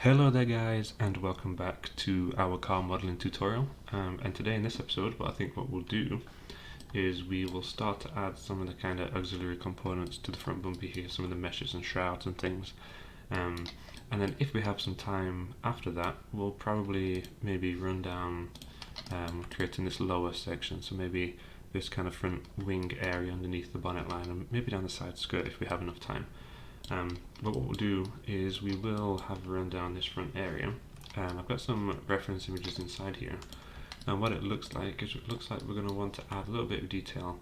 Hello there guys, and welcome back to our car modeling tutorial. And today in this episode, what we'll do is we will start to add some of the kind of auxiliary components to the front bumper here, some of the meshes and shrouds and things. And then if we have some time after that, we'll probably maybe run down creating this lower section, so maybe this kind of front wing area underneath the bonnet line, and maybe down the side skirt if we have enough time. But what we'll do is we will have a run down this front area. I've got some reference images inside here, and what it looks like is we're going to want to add a little bit of detail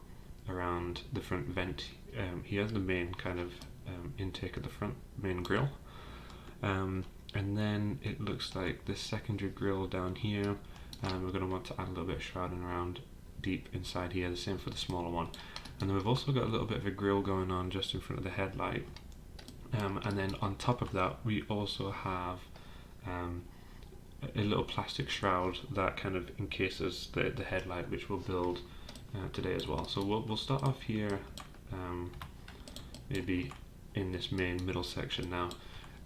around the front vent here, the main kind of intake at the front, main grille. And then it looks like this secondary grille down here, we're going to want to add a little bit of shrouding around deep inside here, the same for the smaller one. And then we've also got a little bit of a grille going on just in front of the headlight. And then on top of that, we also have a little plastic shroud that kind of encases the headlight, which we'll build today as well. So we'll start off here, maybe in this main middle section. Now,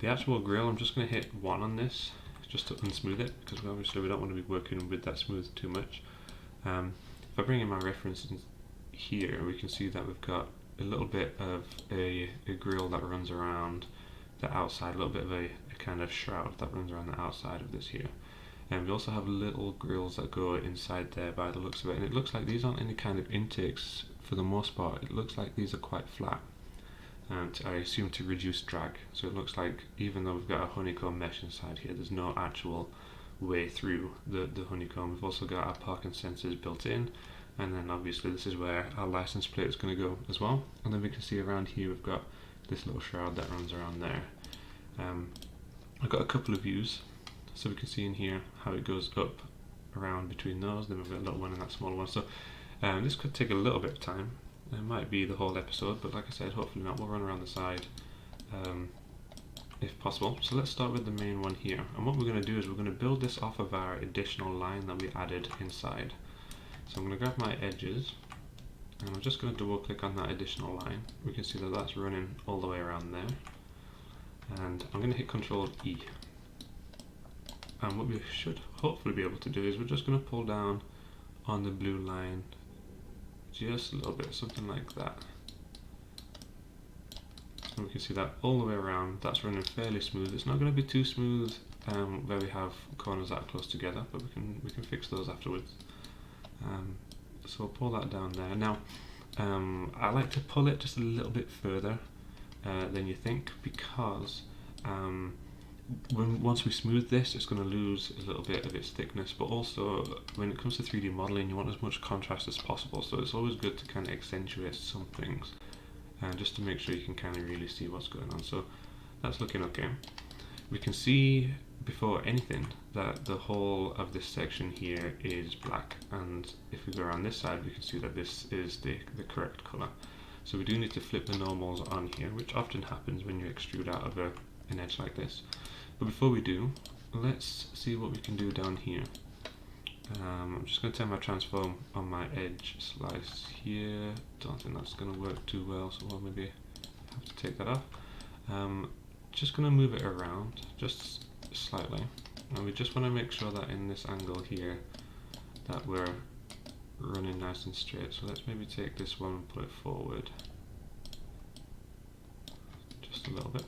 the actual grille, I'm just going to hit 1 on this, just to unsmooth it, because obviously we don't want to be working with that smooth too much. If I bring in my reference here, we can see that we've got a little bit of a grille that runs around the outside, a little bit of a kind of shroud that runs around the outside of this here. And we also have little grills that go inside there by the looks of it, and it looks like these aren't any kind of intakes for the most part. It looks like these are quite flat, and I assume to reduce drag. So it looks like even though we've got a honeycomb mesh inside here, there's no actual way through the honeycomb. We've also got our parking sensors built in, and then obviously this is where our license plate is going to go as well. And then we can see around here we've got this little shroud that runs around there. I've got a couple of views, so we can see in here how it goes up around between those. Then we've got a little one and that smaller one. So this could take a little bit of time. It might be the whole episode, but like I said, hopefully not. We'll run around the side if possible. So let's start with the main one here. And what we're going to do is we're going to build this off of our additional line that we added inside. So I'm going to grab my edges, and I'm just going to double click on that additional line. We can see that that's running all the way around there. And I'm going to hit Ctrl E. And what we should hopefully be able to do is we're just going to pull down on the blue line just a little bit, something like that. And we can see that all the way around. That's running fairly smooth. It's not going to be too smooth where we have corners that are close together, but we can fix those afterwards. So we'll pull that down there. Now, I like to pull it just a little bit further than you think, because once we smooth this, it's going to lose a little bit of its thickness. But also, when it comes to 3D modeling, you want as much contrast as possible. So it's always good to kind of accentuate some things, just to make sure you can kind of really see what's going on. So that's looking okay. We can see before anything that the whole of this section here is black, and if we go around this side we can see that this is the correct color. So we do need to flip the normals on here, which often happens when you extrude out of an edge like this. But before we do, let's see what we can do down here. I'm just going to turn my transform on my edge slice here. Don't think that's going to work too well, so we'll maybe have to take that off. Just going to move it around just slightly, and we just want to make sure that in this angle here that we're running nice and straight. So let's maybe take this one and put it forward just a little bit.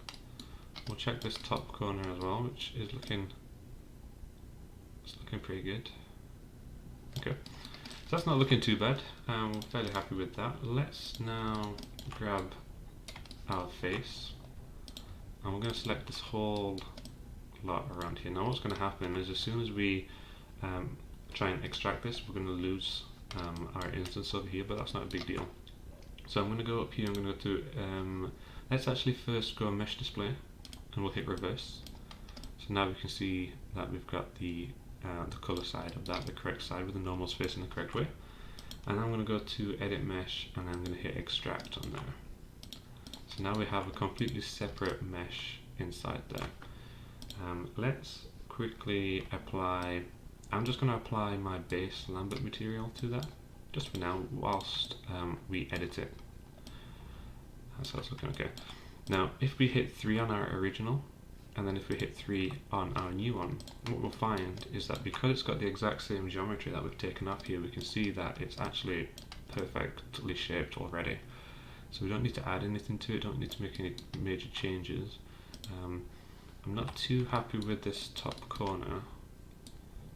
We'll check this top corner as well, which is looking pretty good. Okay, so that's not looking too bad. We're fairly happy with that. Let's now grab our face, and we're going to select this whole lot around here. Now what's going to happen is as soon as we try and extract this, we're going to lose our instance over here, but that's not a big deal. So I'm going to go up here, I'm going to go to, let's actually first go mesh display, and we'll hit reverse. So now we can see that we've got the color side of that, the correct side, with the normals facing the correct way. And I'm going to go to edit mesh, and I'm going to hit extract on there. So now we have a completely separate mesh inside there. Let's quickly apply, I'm just going to apply my base Lambert material to that, just for now, whilst we edit it. So that's looking okay. Now, if we hit 3 on our original, and then if we hit 3 on our new one, what we'll find is that because it's got the exact same geometry that we've taken off here, we can see that it's actually perfectly shaped already. So we don't need to add anything to it, don't need to make any major changes. I'm not too happy with this top corner,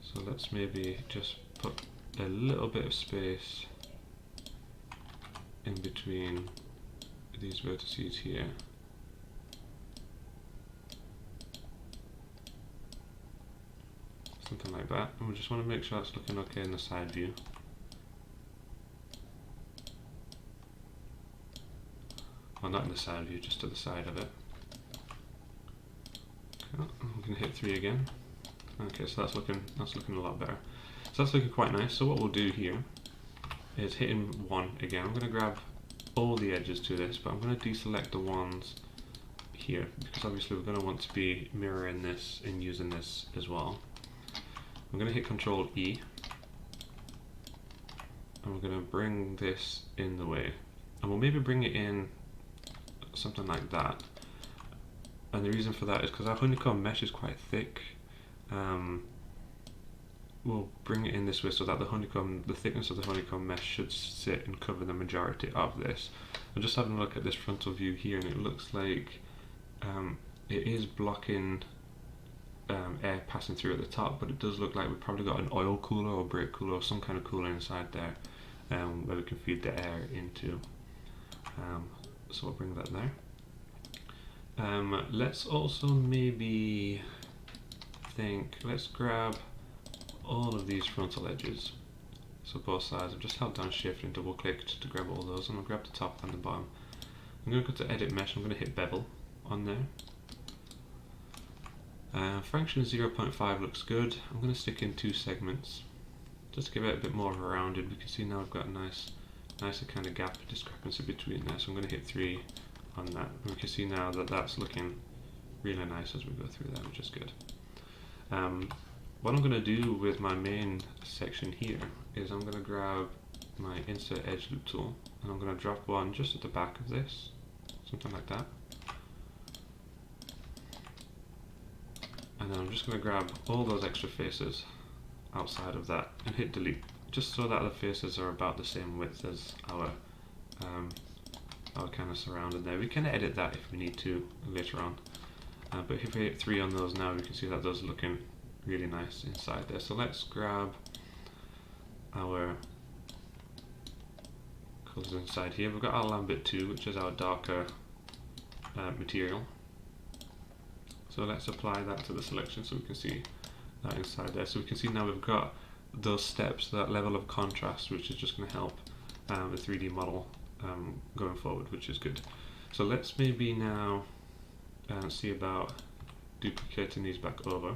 so let's maybe just put a little bit of space in between these vertices here. Something like that, and we just want to make sure it's looking okay in the side view. Well, not in the side view, just to the side of it. Okay, I'm going to hit 3 again. Okay, so that's looking a lot better. So that's looking quite nice. So what we'll do here is hitting 1 again. I'm going to grab all the edges to this, but I'm going to deselect the ones here, because obviously we're going to want to be mirroring this and using this as well. I'm going to hit Control E, and we're going to bring this in the way, and we'll maybe bring it in something like that. And the reason for that is because our honeycomb mesh is quite thick. We'll bring it in this way so that the thickness of the honeycomb mesh should sit and cover the majority of this. I'm just having a look at this frontal view here, and it looks like it is blocking air passing through at the top, but it does look like we've probably got an oil cooler or brake cooler or some kind of cooler inside there where we can feed the air into. So we'll bring that there. Let's also maybe let's grab all of these frontal edges, so both sides. I've just held down shift and double clicked to grab all those, and I'll grab the top and the bottom. I'm going to go to edit mesh, I'm going to hit bevel on there. Fraction 0.5 looks good. I'm going to stick in 2 segments just to give it a bit more of a rounded. We can see now we've got a nicer kind of gap discrepancy between there, so I'm going to hit 3 on that. We can see now that that's looking really nice as we go through that, which is good. What I'm going to do with my main section here is I'm going to grab my insert edge loop tool, and I'm going to drop one just at the back of this, something like that. And then I'm just going to grab all those extra faces outside of that and hit delete, just so that the faces are about the same width as our kind of surrounding there. We can edit that if we need to later on, but if we hit 3 on those now, we can see that those are looking really nice inside there. So let's grab our colours inside here. We've got our Lambert 2, which is our darker material. So let's apply that to the selection so we can see that inside there. So we can see now we've got those steps, that level of contrast, which is just going to help the 3D model going forward, which is good. So let's maybe now see about duplicating these back over.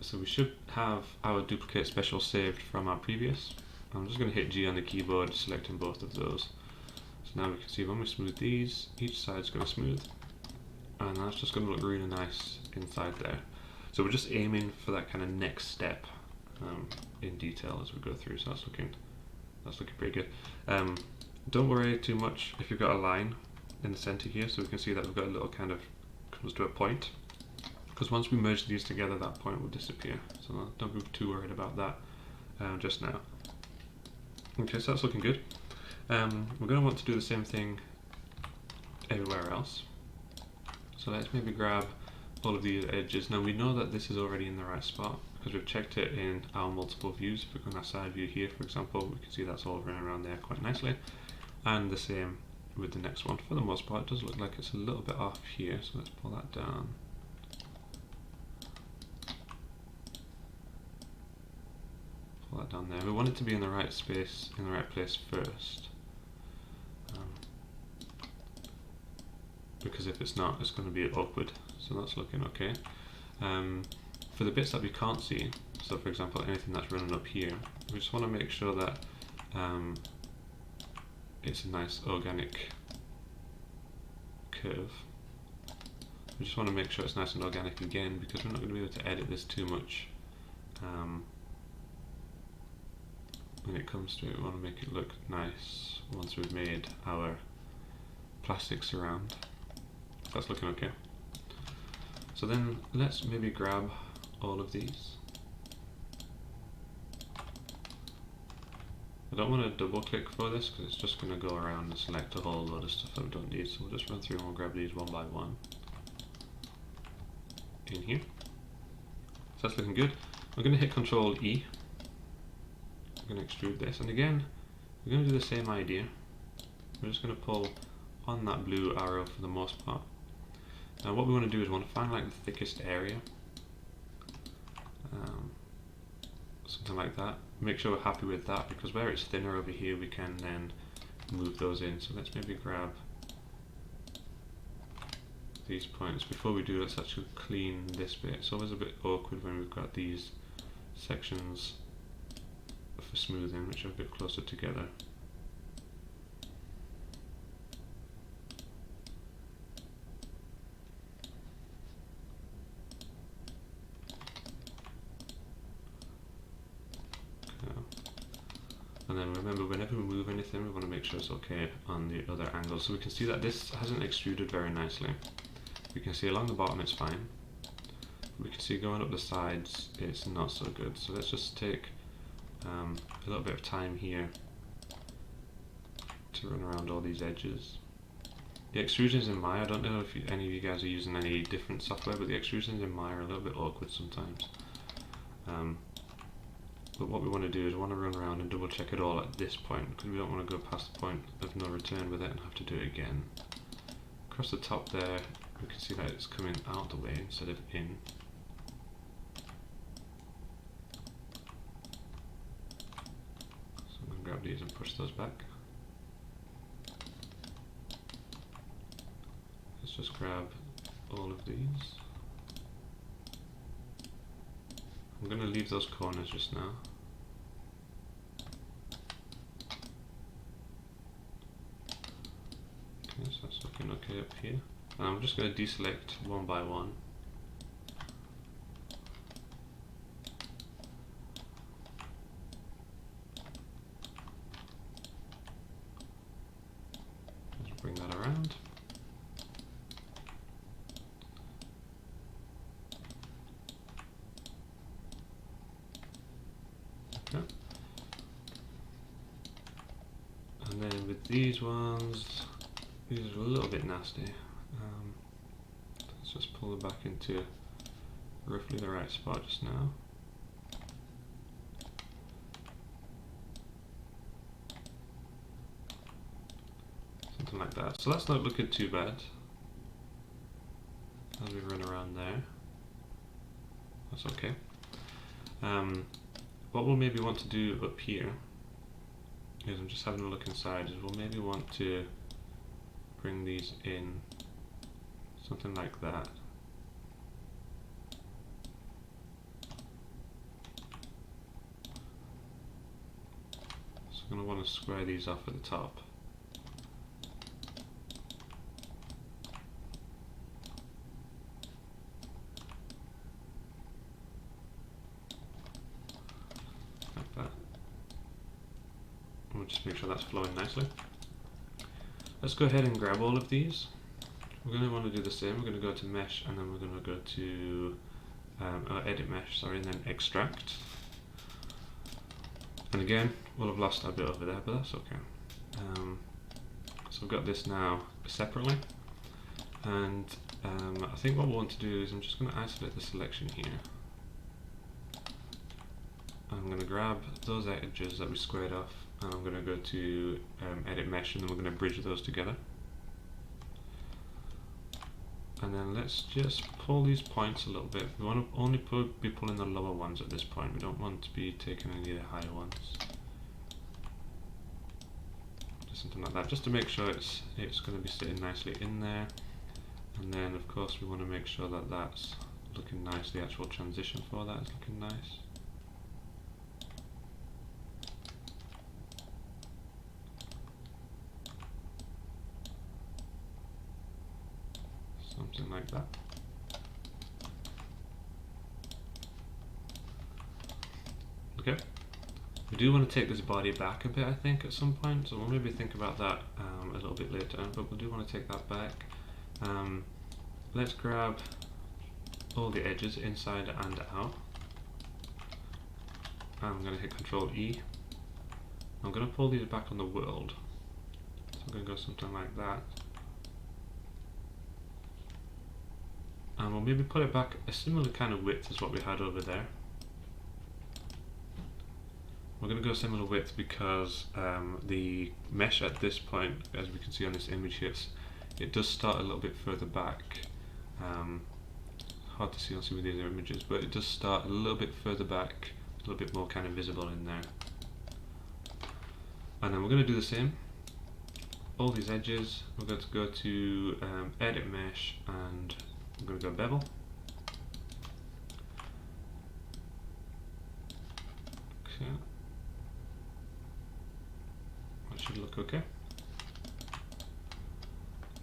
So we should have our duplicate special saved from our previous. I'm just going to hit G on the keyboard, selecting both of those. So now we can see when we smooth these, each side's going to smooth, and that's just going to look really nice inside there. So we're just aiming for that kind of next step in detail as we go through. So that's looking pretty good. Don't worry too much if you've got a line in the center here, so we can see that we've got a little kind of comes to a point, because once we merge these together, that point will disappear. So don't be too worried about that just now. Okay, so that's looking good. We're going to want to do the same thing everywhere else. So let's maybe grab all of these edges. Now we know that this is already in the right spot because we've checked it in our multiple views. If we go on our side view here, for example, we can see that's all running around there quite nicely. And the same with the next one. For the most part, it does look like it's a little bit off here, so let's pull that down. Pull that down there. We want it to be in the right space, in the right place first. Because if it's not, it's going to be awkward. So that's looking okay. For the bits that we can't see, so for example anything that's running up here, we just want to make sure that it's a nice organic curve. We just want to make sure it's nice and organic again, because we're not going to be able to edit this too much when it comes to it. We want to make it look nice once we've made our plastic surround. that's looking okay. So then let's maybe grab all of these. I don't want to double click for this because it's just going to go around and select a whole load of stuff that we don't need. So we'll just run through and we'll grab these one by one in here. So that's looking good. We're going to hit Control E. We're going to extrude this, and again we're going to do the same idea. We're just going to pull on that blue arrow for the most part. Now what we want to do is we want to find like the thickest area, something like that. Make sure we're happy with that, because where it's thinner over here we can then move those in. So let's maybe grab these points. Before we do, let's actually clean this bit. It's always a bit awkward when we've got these sections for smoothing which are a bit closer together. And then remember, whenever we move anything, we want to make sure it's okay on the other angle. So we can see that this hasn't extruded very nicely. We can see along the bottom it's fine. We can see going up the sides it's not so good. So let's just take a little bit of time here to run around all these edges. The extrusions in Maya, I don't know if any of you guys are using any different software, but the extrusions in Maya are a little bit awkward sometimes. But what we want to do is we want to run around and double check it all at this point, because we don't want to go past the point of no return with it and have to do it again. Across the top there, we can see that it's coming out the way instead of in. So I'm going to grab these and push those back. Let's just grab all of these. I'm going to leave those corners just now. Okay, so that's looking okay up here. And I'm just going to deselect one by one. Let's bring that around. And then with these ones, these are a little bit nasty. Let's just pull them back into roughly the right spot just now. Something like that. So that's not looking too bad as we run around there. That's okay. What we'll maybe want to do up here is, I'm just having a look inside, is we'll maybe want to bring these in something like that. So I'm going to want to square these off at the top. Like that. We'll just make sure that's flowing nicely. Let's go ahead and grab all of these. We're going to want to do the same. We're going to go to mesh, and then we're going to go to edit mesh, sorry, and then extract. And again, we'll have lost our bit over there, but that's okay. So we've got this now separately, and I think what we want to do is, I'm just going to isolate the selection here. I'm going to grab those edges that we squared off, and I'm going to go to edit mesh, and then we're going to bridge those together. And then let's just pull these points a little bit. We want to only be pulling the lower ones at this point. We don't want to be taking any of the higher ones. Just something like that, just to make sure it's going to be sitting nicely in there. And then of course we want to make sure that that's looking nice. The actual transition for that is looking nice. Something like that. Okay. We do want to take this body back a bit, I think, at some point, so we'll maybe think about that a little bit later, but we do want to take that back. let's grab all the edges inside and out. I'm going to hit Control E. I'm going to pull these back on the world. So I'm going to go something like that. And we'll maybe put it back a similar kind of width as what we had over there. We're going to go similar width because the mesh at this point, as we can see on this image here, it does start a little bit further back. Hard to see on some of these images, but it does start a little bit further back, a little bit more kind of visible in there. And then we're going to do the same. All these edges, we're going to go to Edit Mesh, and I'm going to go Bevel. Okay. That should look okay.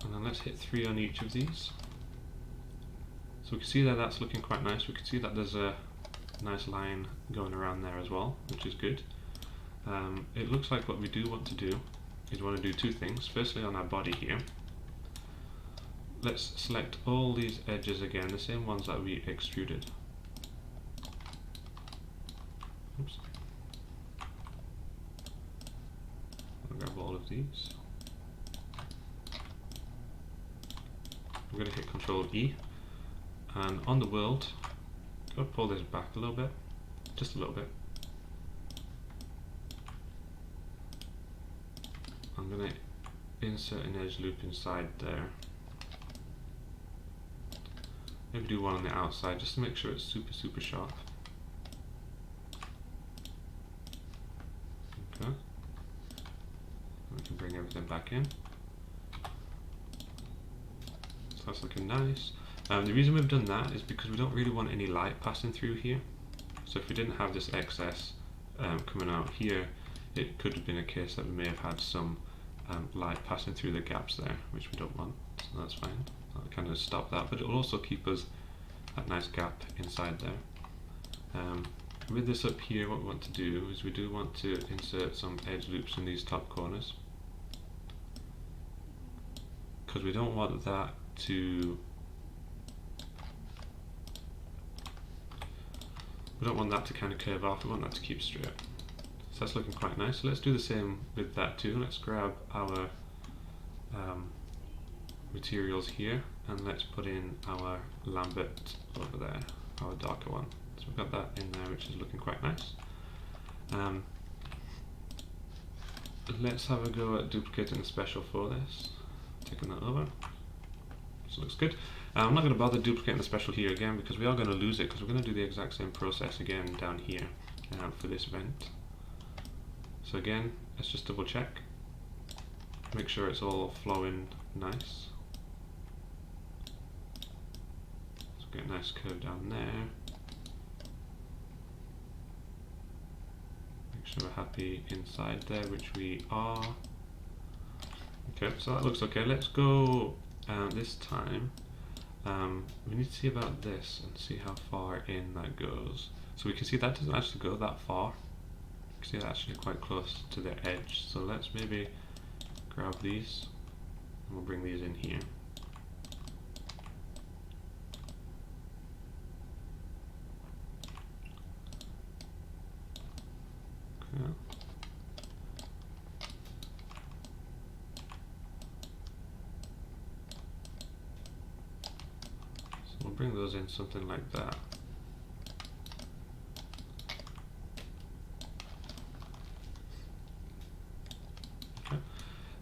And then let's hit 3 on each of these. So we can see that that's looking quite nice. We can see that there's a nice line going around there as well, which is good. It looks like what we do want to do is we want to do two things. Firstly, on our body here, let's select all these edges again, the same ones that we extruded. Oops. I'll grab all of these. We're going to hit Control E, and on the world, go pull this back a little bit, just a little bit. I'm going to insert an edge loop inside there. Maybe do one on the outside just to make sure it's super sharp. Okay. We can bring everything back in. So that's looking nice. The reason we've done that is because we don't really want any light passing through here. So if we didn't have this excess coming out here, it could have been a case that we may have had some light passing through the gaps there, which we don't want, so that's fine. That'll kind of stop that, but it'll also keep us that nice gap inside there. With this up here, what we want to do is we do want to insert some edge loops in these top corners, because we don't want that to kind of curve off. We want that to keep straight. So that's looking quite nice. So let's do the same with that too. Let's grab our materials here, and let's put in our Lambert over there, our darker one. So we've got that in there, which is looking quite nice. Let's have a go at duplicating the special for this. Taking that over. So it looks good. I'm not going to bother duplicating the special here again because we are going to lose it, because we're going to do the exact same process again down here for this vent. So again, let's just double check. Make sure it's all flowing nice. So get a nice curve down there. Make sure we're happy inside there, which we are. Okay, so that looks okay. Let's go this time. We need to see about this and see how far in that goes. So we can see that doesn't actually go that far. You can see that's actually quite close to the edge. So let's maybe grab these and we'll bring these in here. Okay. So we'll bring those in something like that.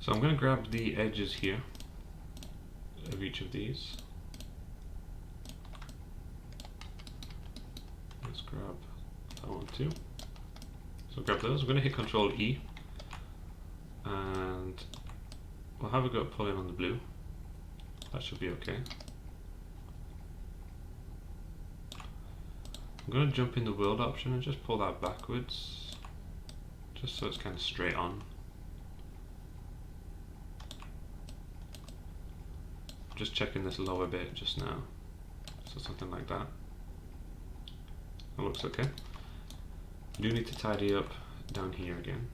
So I'm going to grab the edges here of each of these. Let's grab that one too. So grab those. We're going to hit Control E, and we'll have a go at pulling on the blue. That should be okay. I'm going to jump in the world option and just pull that backwards, just so it's kind of straight on. Just checking this lower bit just now, so something like that. That looks okay. I do need to tidy up down here again.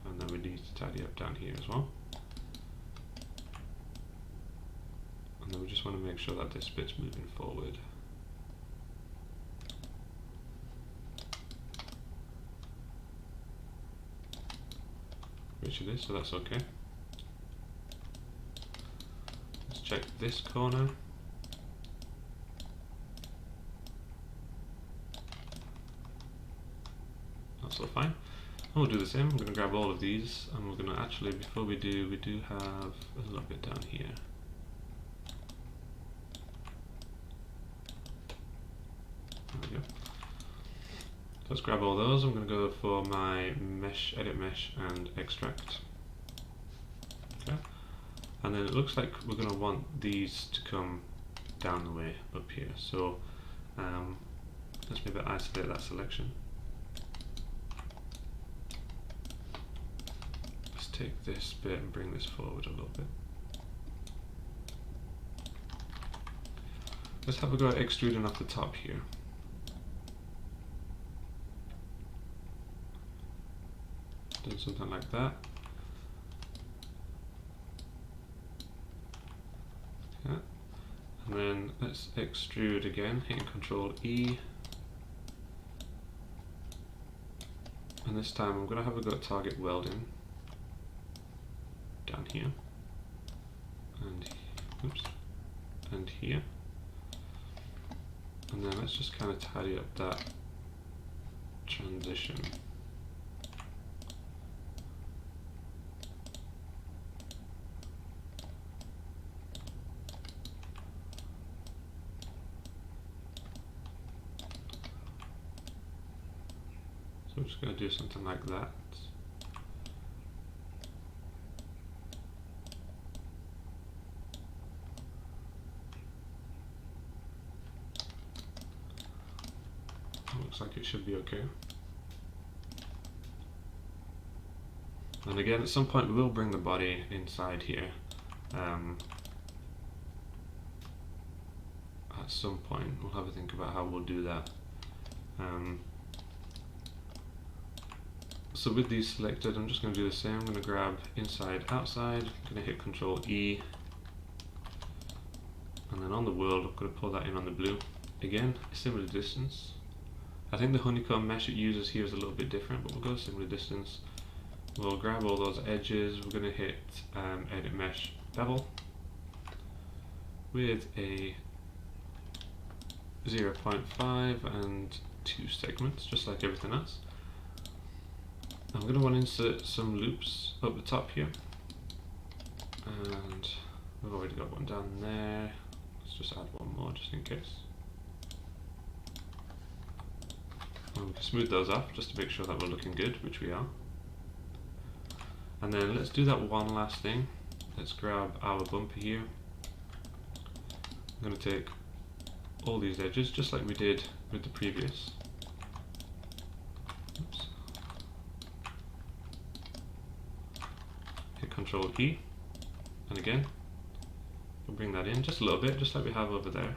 And then we need to tidy up down here as well. And then we just want to make sure that this bit's moving forward. Which it is, so that's okay. Let's check this corner. That's all fine. And we'll do the same. I'm going to grab all of these, and we're going to actually, before we do have a little bit down here. There we go. Let's grab all those. I'm going to go for my mesh, edit mesh, and extract. Okay. And then it looks like we're going to want these to come down the way up here. So let's maybe isolate that selection. Let's take this bit and bring this forward a little bit. Let's have a go at extruding off the top here. Do something like that. Yeah. And then let's extrude again, hitting Control E. And this time I'm going to have a go at target welding down here. And oops. And here. And then let's just kind of tidy up that transition. So I'm just going to do something like that. Looks like it should be okay. And again, at some point we will bring the body inside here. At some point we'll have a think about how we'll do that. So with these selected, I'm just going to do the same. I'm going to grab inside, outside, I'm going to hit Control E, and then on the world I'm going to pull that in on the blue. Again, a similar distance. I think the honeycomb mesh it uses here is a little bit different, but we'll go similar distance. We'll grab all those edges. We're going to hit Edit Mesh Bevel with a 0.5 and 2 segments, just like everything else. I'm going to want to insert some loops up the top here, and we've already got one down there. Let's just add one more just in case. And we can smooth those off just to make sure that we're looking good, which we are. And then let's do that one last thing. Let's grab our bumper here. I'm going to take all these edges just like we did with the previous. Oops. Hit Control E, and again we'll bring that in just a little bit, just like we have over there.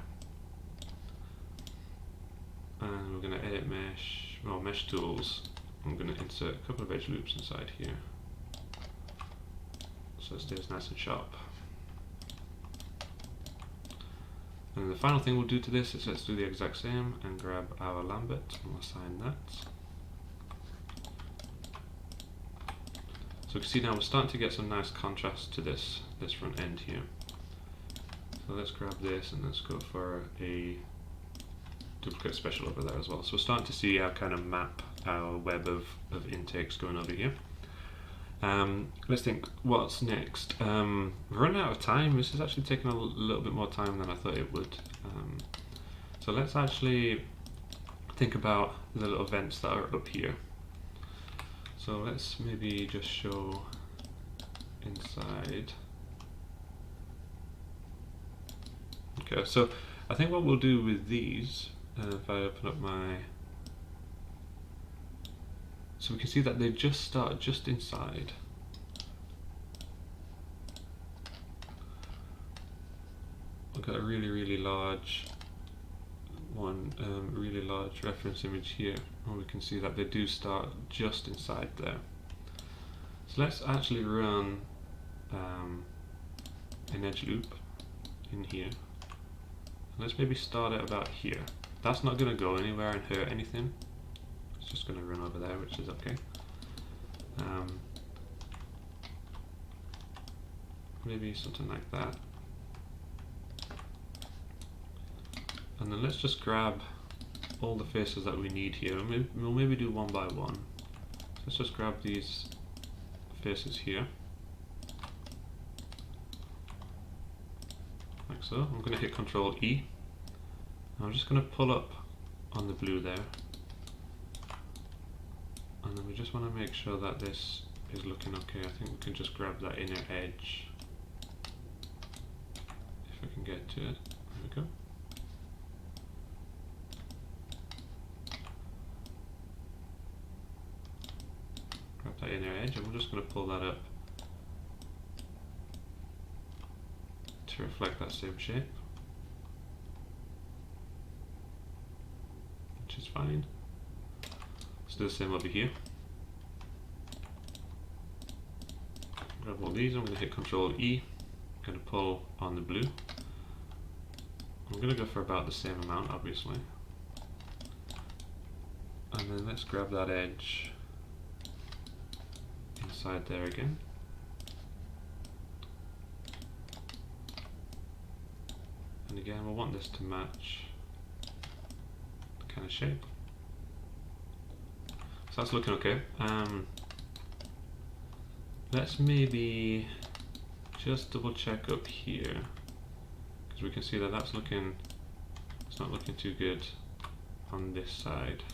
And we're going to edit mesh, well, mesh tools. I'm going to insert a couple of edge loops inside here, so it stays nice and sharp. And the final thing we'll do to this is let's do the exact same and grab our Lambert and we'll assign that. So you can see now we're starting to get some nice contrast to this front end here. So let's grab this and let's go for a duplicate special over there as well. So we're starting to see our kind of map, our web of intakes going over here. Let's think, what's next? We're running out of time. This is actually taking a little bit more time than I thought it would. So let's actually think about the little vents that are up here. So let's maybe just show inside. Okay, so I think what we'll do with these, if I open up my, so we can see that they just start just inside. I've got a really large one, really large reference image here, and we can see that they do start just inside there. So let's actually run an edge loop in here. Let's maybe start it about here. That's not going to go anywhere and hurt anything. It's just going to run over there, which is okay. Maybe something like that. And then let's just grab all the faces that we need here. We'll maybe do one by one. So let's just grab these faces here. Like so. I'm going to hit Control E. I'm just going to pull up on the blue there. And then we just want to make sure that this is looking okay. I think we can just grab that inner edge. If I can get to it. There we go. Grab that inner edge, and we're just going to pull that up to reflect that same shape. Which is fine. Let's do the same over here. Grab all these, I'm going to hit Control E. I'm going to pull on the blue. I'm going to go for about the same amount, obviously. And then let's grab that edge inside there again. And again, we'll want this to match the kind of shape. So that's looking okay. Let's maybe just double check up here, because we can see that that's looking, it's not looking too good on this side.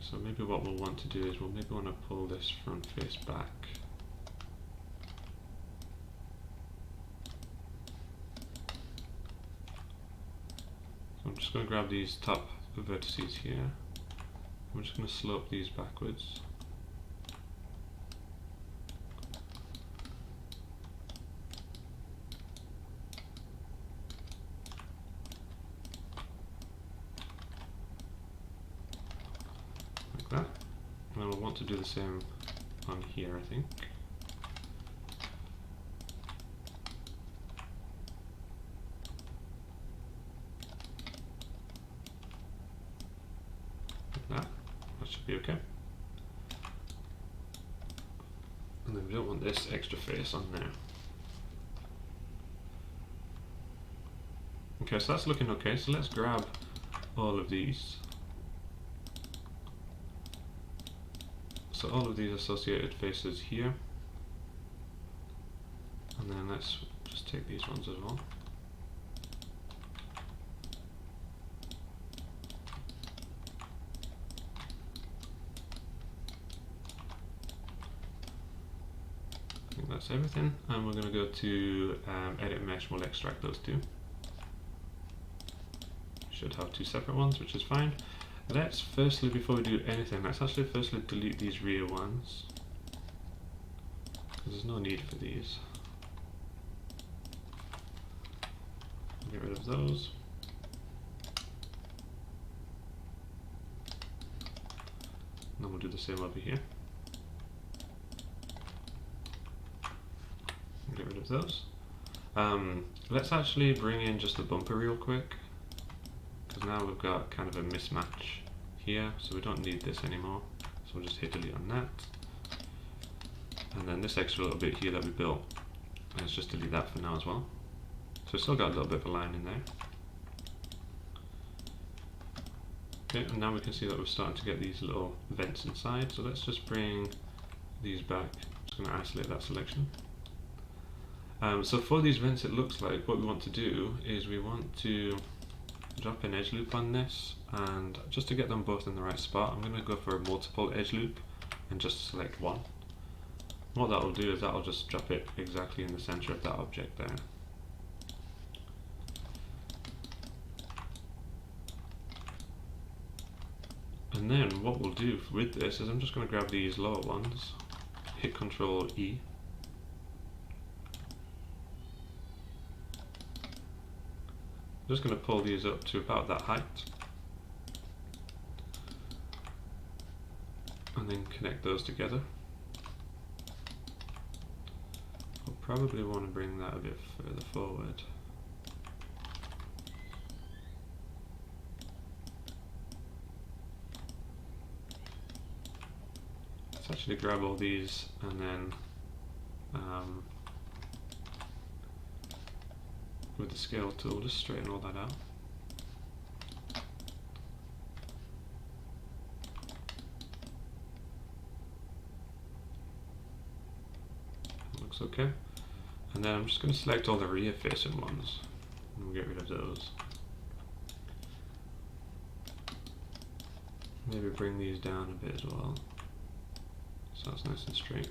So maybe what we'll want to do is we'll maybe want to pull this front face back. So I'm just going to grab these top vertices here. I'm just going to slope these backwards. That. And we'll want to do the same on here, I think. Like that. That should be okay. And then we don't want this extra face on there. Okay, so that's looking okay. So let's grab all of these. So all of these associated faces here, and then let's just take these ones as well. I think that's everything, and we're going to go to Edit Mesh. We'll extract those two. Should have two separate ones, which is fine. Let's firstly, before we do anything, let's actually firstly delete these rear ones, because there's no need for these. Get rid of those. And then we'll do the same over here. Get rid of those. Let's actually bring in just the bumper real quick, because now we've got kind of a mismatch here, so we don't need this anymore. So we'll just hit delete on that. And then this extra little bit here that we built, let's just delete that for now as well. So we've still got a little bit of a line in there. Okay, and now we can see that we're starting to get these little vents inside. So let's just bring these back. I'm just going to isolate that selection. So for these vents, it looks like what we want to do is we want to drop an edge loop on this, and just to get them both in the right spot, I'm going to go for a multiple edge loop and just select one. What that will do is that will just drop it exactly in the center of that object there. And then what we'll do with this is I'm just going to grab these lower ones, hit Control E. I'm just going to pull these up to about that height. And then connect those together. I'll probably want to bring that a bit further forward. Let's actually grab all these and then with the scale tool just straighten all that out. Looks okay. And then I'm just going to select all the rear facing ones and we'll get rid of those. Maybe bring these down a bit as well, so that's nice and straight.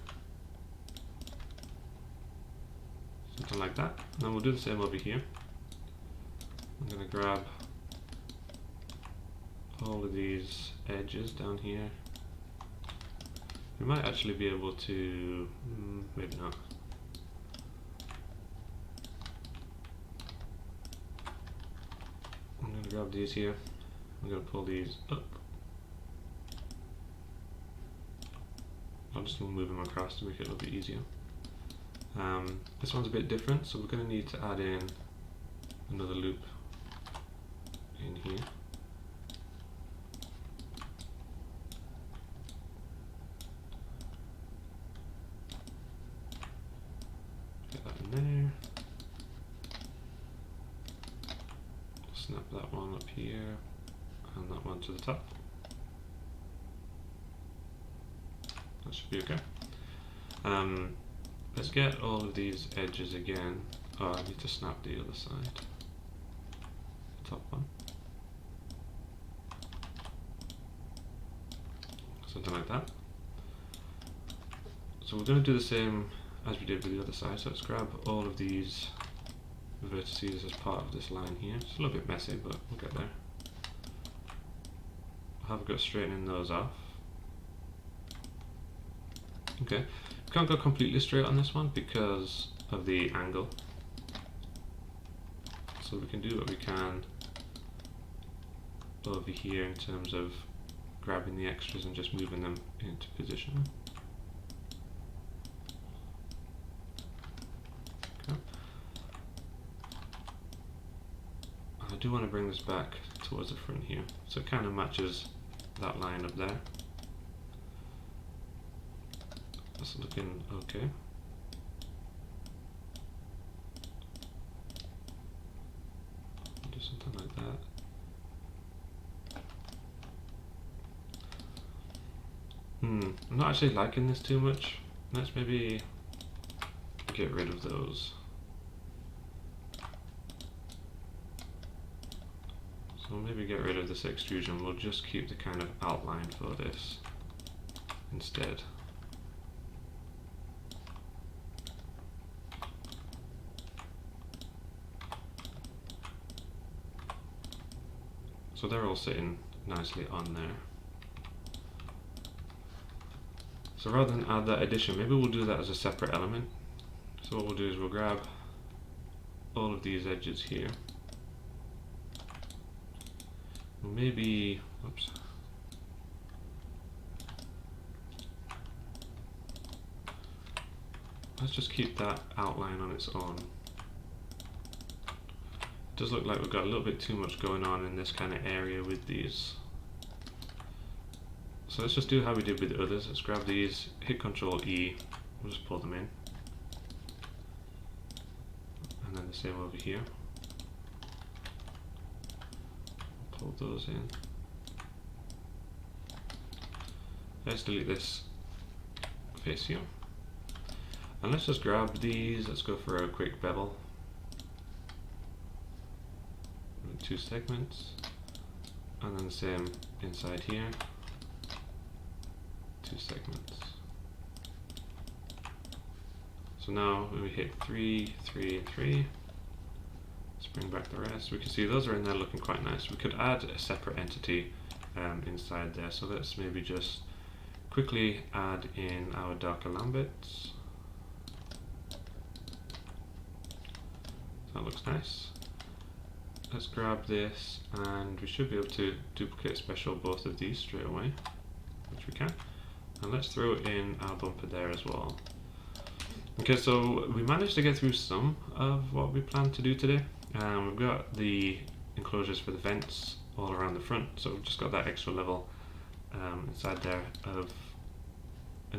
Something like that. And then we'll do the same over here. I'm going to grab all of these edges down here. We might actually be able to, maybe not. I'm going to grab these here. I'm going to pull these up. I'll just move them across to make it a little bit easier. This one's a bit different, so we're going to need to add in another loop in here. Get that in there. Snap that one up here and that one to the top. That should be okay. Let's get all of these edges again. Oh, I need to snap the other side. The top one. Something like that. So we're going to do the same as we did with the other side. So let's grab all of these vertices as part of this line here. It's a little bit messy, but we'll get there. I'll have a go straightening those off. Okay, we can't go completely straight on this one because of the angle. So we can do what we can over here in terms of grabbing the extras and just moving them into position. Okay. I do want to bring this back towards the front here, so it kind of matches that line up there. That's looking okay. Do something like that. I'm not actually liking this too much. Let's maybe get rid of those. So maybe get rid of this extrusion. We'll just keep the kind of outline for this instead. So they're all sitting nicely on there. So rather than add that addition, maybe we'll do that as a separate element. So what we'll do is we'll grab all of these edges here. Maybe, oops. Let's just keep that outline on its own. It does look like we've got a little bit too much going on in this kind of area with these. So let's just do how we did with the others. Let's grab these, hit Control E, we'll just pull them in. And then the same over here. Pull those in. Let's delete this face here. And let's just grab these, let's go for a quick bevel. 2 segments. And then the same inside here. 2 segments. So now when we hit 3, 3, and 3, let's bring back the rest. We can see those are in there looking quite nice. We could add a separate entity inside there. So let's maybe just quickly add in our darker lambits. That looks nice. Let's grab this and we should be able to duplicate special both of these straight away, which we can. And let's throw in our bumper there as well. Okay, so we managed to get through some of what we planned to do today. We've got the enclosures for the vents all around the front, so we've just got that extra level inside there of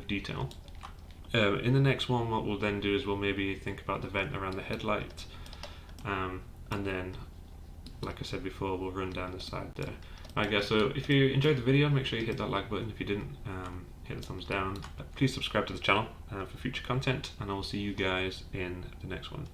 detail. In the next one, what we'll then do is we'll maybe think about the vent around the headlight, and then, like I said before, we'll run down the side there. Alright guys, so if you enjoyed the video, make sure you hit that like button. If you didn't, hit the thumbs down. Please subscribe to the channel for future content, and I will see you guys in the next one.